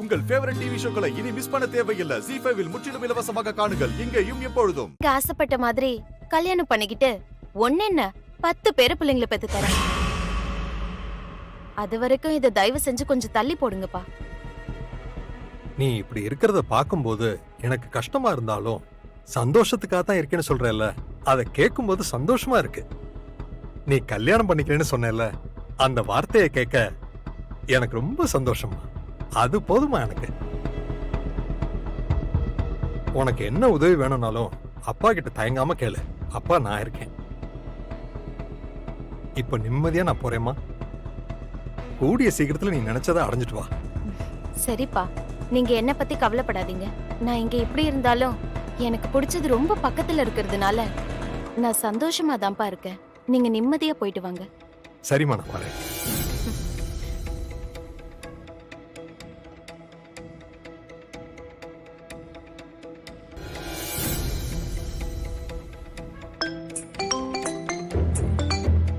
உங்கள் favourite TV ஷோக்களை இனி miss பண்ண தேவையில்லை. ZEE5 இல் முற்றிலும் இலவசமாக காணுங்கள். இங்கேயும் எப்பொழுதும். ஆசைப்பட்ட மாதிரி கல்யாணம் பண்ணிக்கிட்டு ஒன்னென்ன 10 பேரு பிள்ளைங்களை பெத்து தரேன். அது வரைக்கும் இதை தயவு செஞ்சு கொஞ்சம் தள்ளி போடுங்கப்பா. நீ இப்படி இருக்கிறத பாக்கும்போது எனக்கு கஷ்டமா இருந்தாலும் சந்தோஷத்துக்காக தான் இருக்கேன்னு சொல்றேல்ல, அதை கேட்கும்போது சந்தோஷமா இருக்கு. நீ கல்யாணம் பண்ணிக்கிறேன்னு சொன்னேல்ல, அந்த வார்த்தையை கேட்க எனக்கு ரொம்ப சந்தோஷமா. அது போதுமா எனக்கு. உனக்கு என்ன உதவி வேணும்னாலும் அப்பா கிட்ட தயங்காம கேளு. அப்பா நான் இருக்கேன். இப்ப நிம்மதியா நான் போறேம்மா. கூடிய சீக்கிரத்துல நீ நினைச்சதை அடைஞ்சிட்டு வா. சரிப்பா, நீங்க என்ன பத்தி கவலைப்படாதீங்க. நான் இங்க எப்படி இருந்தாலும் எனக்கு பிடிச்சது ரொம்ப பக்கத்துல இருக்கிறதுனால நான் சந்தோஷமா தான்ப்பா இருக்கேன். நீங்க நிம்மதியா போயிட்டு வாங்க. சரிம்மா, நான் வரேன்.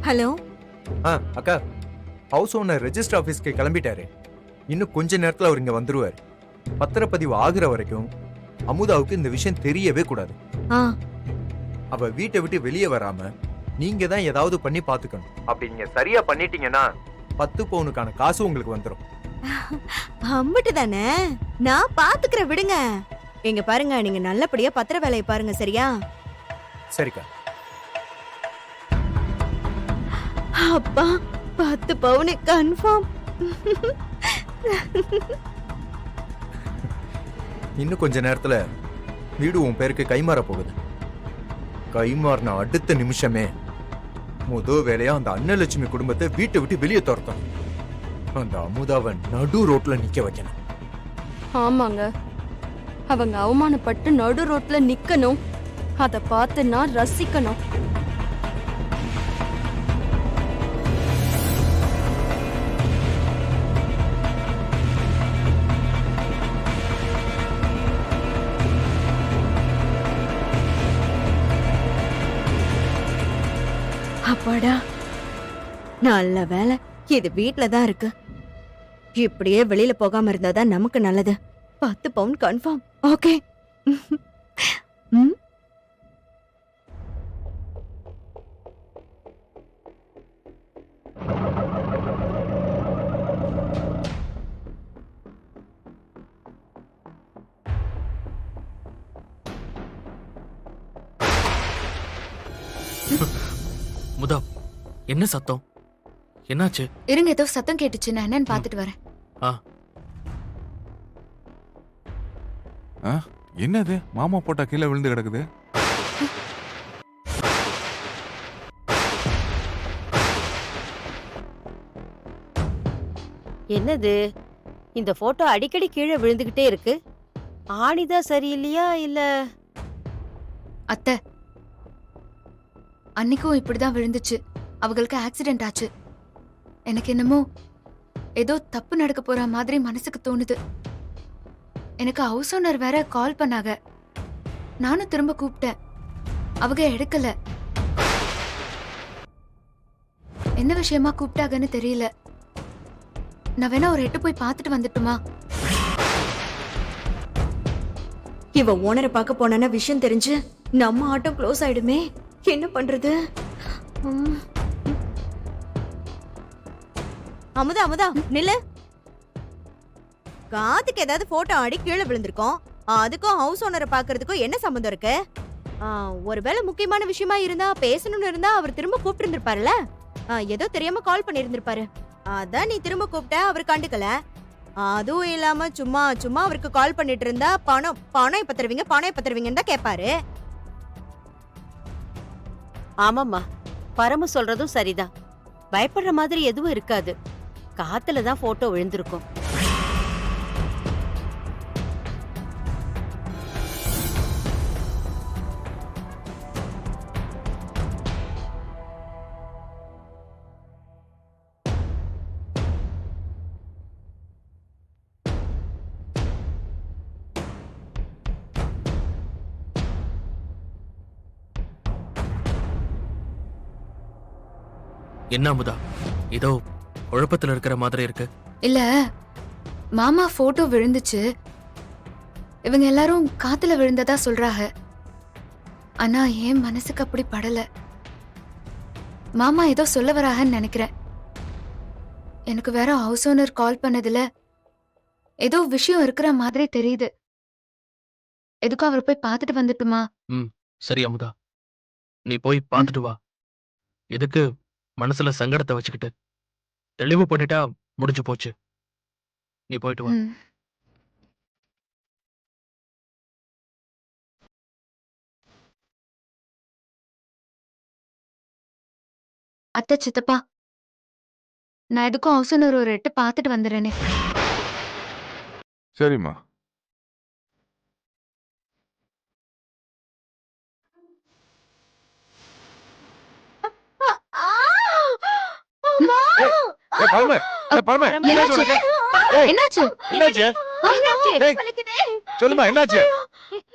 ஹலோ. அக்கா, ஹவுஸ் ஓனர் ரெஜிஸ்டர் ஆபீஸ்க்கு கிளம்பிட்டாரு. இன்னும் கொஞ்ச நேரத்துல அவர் இங்க வந்துருவாரு. பத்திரப்பதிவு ஆகுற வரைக்கும் அமுதாவுக்கு இந்த விஷயம் தெரியவே கூடாது. அவ வீட்டை விட்டு வெளியே வராம நீங்க தான் ஏதாவது பண்ணி பாத்துக்கணும். அப்படி நீங்க சரியா பண்ணிட்டீங்கன்னா 10 பவுனுக்கான காசு உங்களுக்கு வந்துடும். அம்பிட்டு தானே, நான் பாத்துக்கிற விடுங்க. எங்க பாருங்க, நீங்க நல்லபடியா பத்திர வேலையை பாருங்க. சரியா? சரிக்கா. அப்பா, 10 பவுன் கன்ஃபார்ம். இன்னும் கொஞ்ச நேரத்துல வீடு உன் பேருக்கு கைமாற போகுது. கைமாறின அடுத்த நிமிஷமே முதல் வேலையா அந்த அன்னலட்சுமி குடும்பத்தை வீட்டை விட்டு வெளியே துரத்தணும். அந்த அமுதாவை நடு ரோட்ல நிக்க வைக்கணும். ஆமாங்க, அவங்க அவமானப்பட்டு நடு ரோட்ல நிக்கணும். அத பார்த்து நான் ரசிக்கணும். அப்பாடா, நல்ல வேலை இது வீட்ல தான் இருக்கு. இப்படியே வெளியில போகாம இருந்தாதான் நமக்கு நல்லது. 10 பவுன் கன்ஃபார்ம். ஓகே. முதா, என்ன சத்தம்? என்னாச்சு? இருங்க, ஏதோ சத்தம் கேட்டுச்சு. நான் என்னன்னு பாத்துட்டு வரேன். என்னது? மாமா போட்டா கீழே விழுந்து கிடக்குது. என்னது? இந்த போட்டோ அடிக்கடி கீழே விழுந்துகிட்டே இருக்கு. ஆணிதான் சரியில்லையா இல்ல? அத்தை, அன்னைக்கும் இப்படிதான் விழுந்துச்சு. அவங்களுக்கு ஆக்சிடென்ட் ஆச்சு. எனக்கு என்னமோ ஏதோ தப்பு நடக்க போற மாதிரி மனசுக்கு தோணுது. எனக்கு ஹவுஸ் ஓனர் வேற கால் பண்ணாங்க. நானும் திரும்ப கூப்பிட்டேன், அவங்க எடுக்கல. என்ன விஷயமா கூப்பிட்டாங்கன்னு தெரியல. நான் வேணா ஒரு எட்டு போய் பார்த்துட்டு வந்துட்டுமா? இவ ஓனரை பார்க்க போனா விஷயம் தெரிஞ்சு நம்ம ஆட்டம் க்ளோஸ் ஆயிடுமே. என்ன பண்றது? அமுதா, அமுதா நில்லு. காத்துக்கு ஏதாவது போட்டோ ஆடி கீழே விழுந்திருக்கோம். அதுக்கும் ஹவுஸ் ஓனரை பாக்குறதுக்கும் என்ன சம்பந்தம் இருக்கு? ஒருவேளை முக்கியமான விஷயமா இருந்தா, பேசணும்னு இருந்தா அவர் திரும்ப கூப்பிட்டு இருந்திருப்பாருல. ஏதோ தெரியாம கால் பண்ணிருந்திருப்பாரு. அதான் நீ திரும்ப கூப்பிட்ட, அவர் கண்டுக்கல. அதுவும் இல்லாம சும்மா சும்மா அவருக்கு கால் பண்ணிட்டு இருந்தா பணம் பணம் எப்ப தருவீங்க, பணம் எப்ப தருவீங்கன்னு தான் கேட்பாரு. ஆமாம்மா, பரம சொல்றதும் சரிதான். பயப்படுற மாதிரி எதுவும் இருக்காது. காத்துல தான் போட்டோ விழுந்திருக்கும். என்ன அமுதா, ஏதோ குழப்பத்துல இருக்கிற மாதிரி இருக்கு. இல்ல, மாமா போட்டோ விழுந்துச்சு. இவங்க எல்லாரும் காத்துல விழுந்ததா சொல்றாங்க. ஆனா என் மனசுக்கு அப்படி படல. மாமா ஏதோ சொல்ல வராகன்னு நினைக்கிறேன். எனக்கு வேற ஹவுஸ் ஓனர் கால் பண்ணதுல ஏதோ விஷயம் இருக்கிற மாதிரி தெரியுது. எதுக்கும் அவர் போய் பார்த்துட்டு வந்துட்டுமா? சரி அமுதா, நீ போய் பார்த்துட்டு வா. எதுக்கு மனசுல சங்கடத்தை வச்சுக்கிட்டு? தெளிவு பண்ணிட்டா முடிஞ்சு போச்சு. நீ போயிட்டு வா. ம். அத்தை, சித்தப்பா, நான் எதுக்கும் ஹவுஸ் ஓனர் ஒரு எட்டு பார்த்துட்டு வந்துடுறேனே. சரிம்மா. ஏய், பரம, பரம, என்னாச்சு உனக்கு? ஏய், என்னாச்சு? என்னாச்சு? ஏய், சொல்லுமா, என்னாச்சு?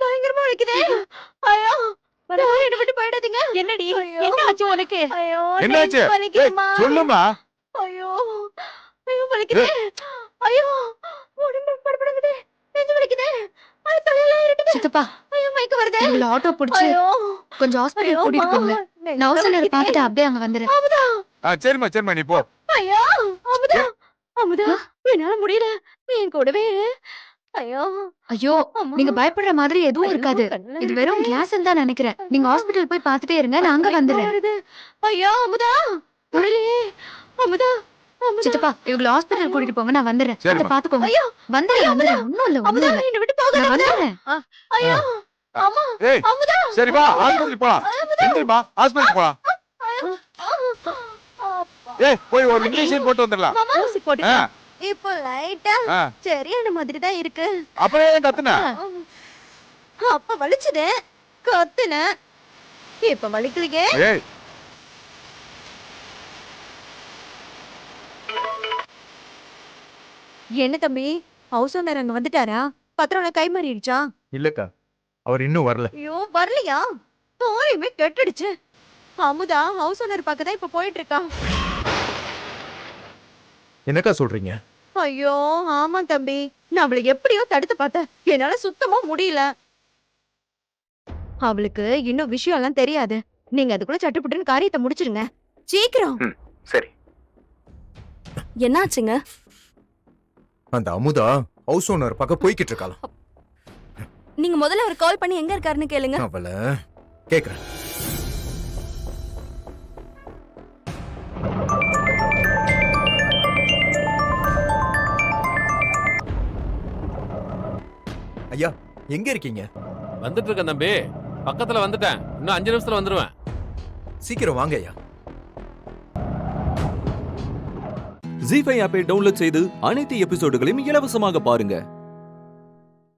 பயங்கரமா வலிக்குதே. ஐயோ, என்னை விட்டு போயிடாதீங்க. என்னடி என்ன ஆச்சு உனக்கு? ஐயோ, என்னாச்சு? நெஞ்சு வலிக்குதும்மா. சொல்லுமா. ஐயோ, ஐயோ வலிக்குதே. ஐயோ, உடம்பு படபடங்குதே. நெஞ்சு வலிக்குதே. ஐயோ, தலையெல்லாம் இருட்டுது. சித்தப்பா, ஐயோ, மயக்கம் வருதே. இவ்வளவு ஆட்டோ பிடிச்சு ஐயோ, கொஞ்சம் ஹாஸ்பிட்டல் கூட்டிட்டு போங்க. நான் ஹவுஸ் ஓனர் பார்த்துட்டு அப்படியே அங்க வந்துடுறேன். அமுதா, சரிம்மா, சரிம்மா, நீ போ. ஐயோ, அமுதா, அமுதா, என்னால முடியல. நீ என் கூடவே இரு. ஐயோ, ஐயோ, அம்மா. நீங்க பயப்படுற மாதிரி எதுவும் ஐயோ, இருக்காது. கண்ணுல இது வெறும் இருக்கு. கிளாஸ் தான் நினைக்கிறேன். நீங்க ஹாஸ்பிட்டல் போய் பார்த்துட்டே இருங்க, நான் அங்க மயக்கம் வந்துடுறேன். வருது. ஐயோ, அமுதா, முடியலையே. அமுதா, அமுதா. சித்தப்பா, இவங்களை ஹாஸ்பிட்டல் கூட்டிட்டு போங்க, நான் வந்துடுறேன். சரிம்மா. அத்தை, பாத்துக்கோங்க. ஐயோ, வந்துடுறேன், வந்துடுறேன். ஒண்ணும் இல்ல, அமுதா, ஒண்ணும் இல்ல. என்னை விட்டு போகாத. நான் வந்துடுறேன். ஐயோ, அம்மா, ஏய், அமுதா. சரி வா, ஹாஸ்பிட்டல் போலாம். எந்திரிமா, ஹாஸ்பிட்டல் போலாம். ஏய், போய் ஒரு இன்ஜெக்ஷன் போட்டு வந்துடலாம். மாமா, ஊசி ஆ, போட்டுக்கலாம். இப்போ லைட்டா ஆ. சரியான மாதிரி தான் இருக்கு. அப்புறம் ஏன் கத்துன? அப்ப வலிச்சுது, கத்துன. இப்ப வலிக்கலையே. ஏய், என்ன தம்பி, ஹவுஸ் ஓனர் அங்க வந்துட்டாரா? பத்திரம் கை மாறிடுச்சா? இல்லக்கா, அவர் இன்னும் வரல. ஐயோ, வரலையா? தோலையுமே கெட்டுடுச்சு. அமுதா ஹவுஸ் ஓனர் பார்க்க தான் இப்ப போயிட்டு இருக்கா. என்னக்கா சொல்றீங்க? ஐயோ, ஆமா தம்பி, நான் அவளை எப்படியோ தடுத்து பார்த்தேன். என்னால சுத்தமா முடியல. அவளுக்கு இன்னும் விஷயம் எல்லாம் தெரியாது. நீங்க அதுக்குள்ள சட்டுப்புட்டுன்னு காரியத்தை முடிச்சிருங்க. சீக்கிரம். சரி. என்னாச்சுங்க? அந்த அமுதா ஹவுஸ் ஓனர் பக்கம் போய்கிட்டு இருக்காளாம். நீங்க முதல்ல அவர் கால் பண்ணி எங்க இருக்காருன்னு கேளுங்க. அவள கேக்குறேன். ஐயா, எங்க இருக்கீங்க? வந்துட்டு இருக்கேன் தம்பி, பக்கத்துல வந்துட்டேன். இன்னும் 5 நிமிஷத்துல வந்துருவேன். சீக்கிரம் வாங்க ஐயா. ஜீ5 ஆப்பை டவுன்லோட் செய்து அனைத்து எபிசோடுகளையும் இலவசமாக பாருங்க.